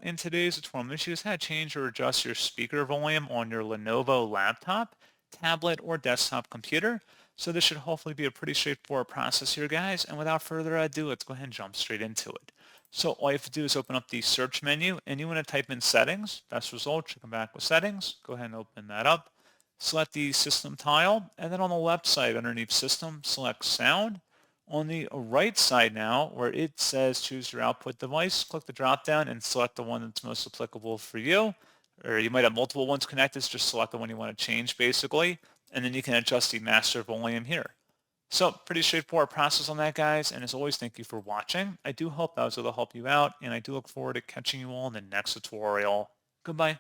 In today's tutorial, I'm going to show you how to change or adjust your speaker volume on your Lenovo laptop, tablet, or desktop computer. So this should hopefully be a pretty straightforward process here, guys. And without further ado, let's go ahead and jump straight into it. So all you have to do is open up the search menu and you want to type in settings. Best result, you come back with settings. Go ahead and open that up. Select the system tile, and then on the left side underneath system, select sound. On the right side now, where it says choose your output device, click the drop down and select the one that's most applicable for you. Or you might have multiple ones connected, so just select the one you want to change basically. And then you can adjust the master volume here. So pretty straightforward process on that, guys. And as always, thank you for watching. I do hope that was able to help you out, and I do look forward to catching you all in the next tutorial. Goodbye.